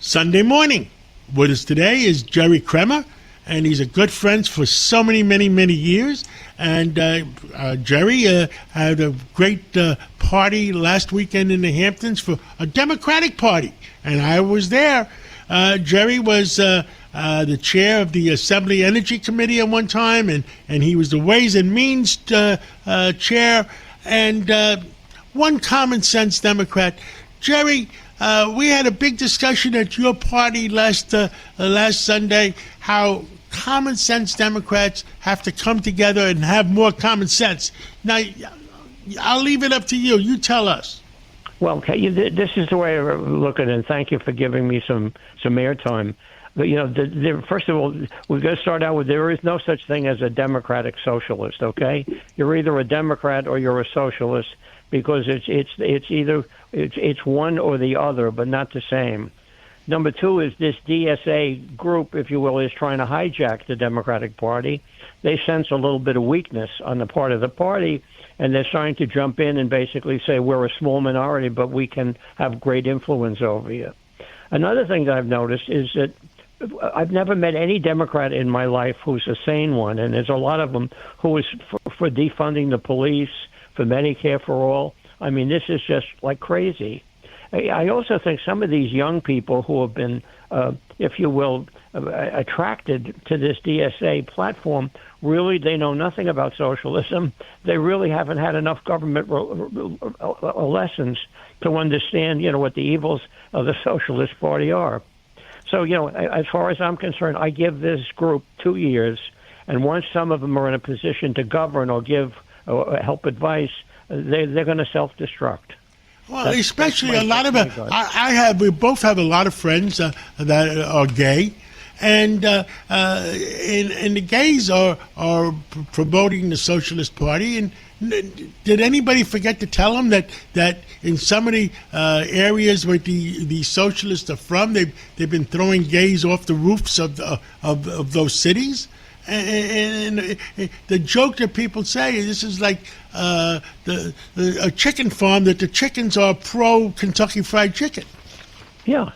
Sunday morning. With us today is Jerry Kremer, and he's a good friend for so many years. And Jerry had a great party last weekend in the Hamptons for a Democratic party, and I was there. Jerry was the chair of the Assembly Energy Committee at one time, and he was the Ways and Means chair, and one common sense Democrat. Jerry, we had a big discussion at your party last Sunday, how common sense Democrats have to come together and have more common sense. Now, I'll leave it up to you. You tell us. Well, okay, this is the way I look at it, and thank you for giving me some airtime. But, first of all, we've got to start out with there is no such thing as a democratic socialist, okay? You're either a Democrat or you're a socialist, because it's one or the other, but not the same. Number two is this DSA group, if you will, is trying to hijack the Democratic Party. They sense a little bit of weakness on the part of the party, and they're trying to jump in and basically say we're a small minority, but we can have great influence over you. Another thing that I've noticed is that I've never met any Democrat in my life who's a sane one, and there's a lot of them who is for defunding the police, for Medicare for all. I mean, this is just like crazy. I also think some of these young people who have been, if you will, attracted to this DSA platform, really they know nothing about socialism. They really haven't had enough government lessons to understand, what the evils of the Socialist Party are. So, as far as I'm concerned, I give this group 2 years, and once some of them are in a position to govern or give help advice, they're going to self-destruct. Well, especially a lot of we both have a lot of friends that are gay, and the gays are promoting the Socialist Party. And did anybody forget to tell them that in some of the areas where the socialists are from, they've been throwing gays off the roofs of those cities? And the joke that people say, this is like a chicken farm, that the chickens are pro Kentucky Fried Chicken. Yeah.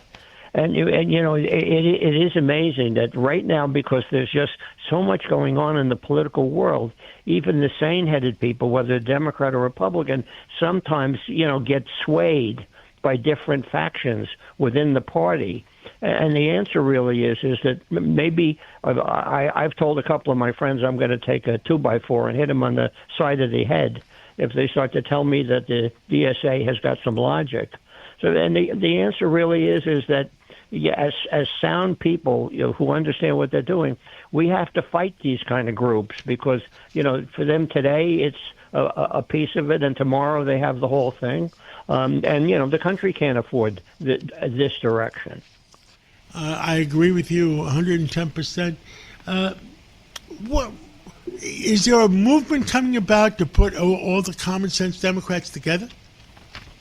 And it is amazing that right now, because there's just so much going on in the political world, even the sane-headed people, whether Democrat or Republican, sometimes, get swayed by different factions within the party. And the answer really is that maybe I've told a couple of my friends I'm going to take a 2x4 and hit them on the side of the head if they start to tell me that the DSA has got some logic. So then the answer really is that as sound people who understand what they're doing, we have to fight these kind of groups, because for them today it's a piece of it, and tomorrow they have the whole thing, and the country can't afford this direction. I agree with you 110%. What is there a movement coming about to put all the common sense Democrats together?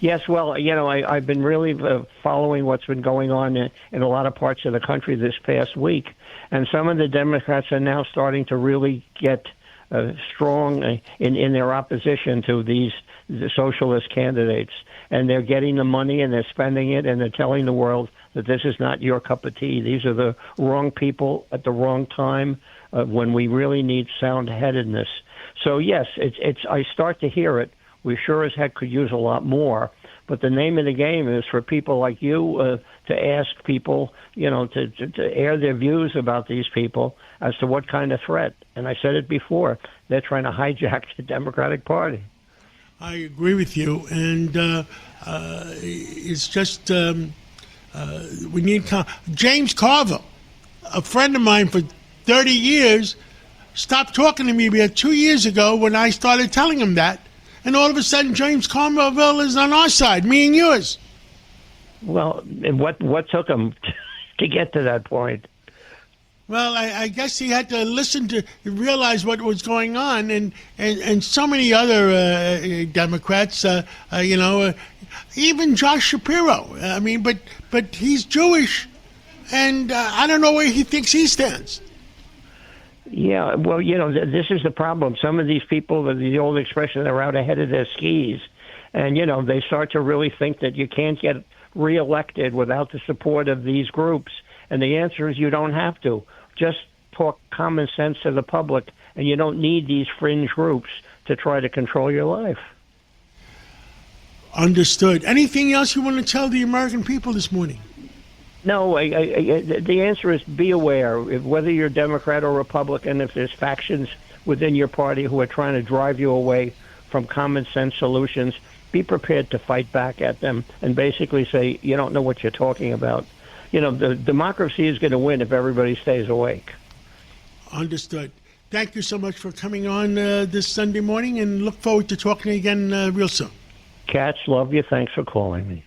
Yes, well, I've been really following what's been going on in a lot of parts of the country this past week, and some of the Democrats are now starting to really get strong in their opposition to the socialist candidates, and they're getting the money and they're spending it, and they're telling the world that this is not your cup of tea. These are the wrong people at the wrong time when we really need sound-headedness. So yes, I start to hear it. We sure as heck could use a lot more. But the name of the game is for people like you to ask people, to air their views about these people as to what kind of threat. And I said it before, they're trying to hijack the Democratic Party. I agree with you. And it's just we need James Carville, a friend of mine for 30 years, stopped talking to me about 2 years ago when I started telling him that. And all of a sudden, James Carville is on our side, me and yours. Well, what took him to get to that point? Well, I guess he had to listen to realize what was going on, and so many other Democrats, even Josh Shapiro. I mean, but he's Jewish, and I don't know where he thinks he stands. Yeah, well, this is the problem. Some of these people, the old expression, they're out ahead of their skis. And, they start to really think that you can't get reelected without the support of these groups? And the answer is you don't have to. Just talk common sense to the public, and you don't need these fringe groups to try to control your life. Understood. Anything else you want to tell the American people this morning? No, the answer is be aware. Whether you're Democrat or Republican, if there's factions within your party who are trying to drive you away from common sense solutions, be prepared to fight back at them and basically say, you don't know what you're talking about. The democracy is going to win if everybody stays awake. Understood. Thank you so much for coming on this Sunday morning, and look forward to talking again real soon. Katz, love you. Thanks for calling me.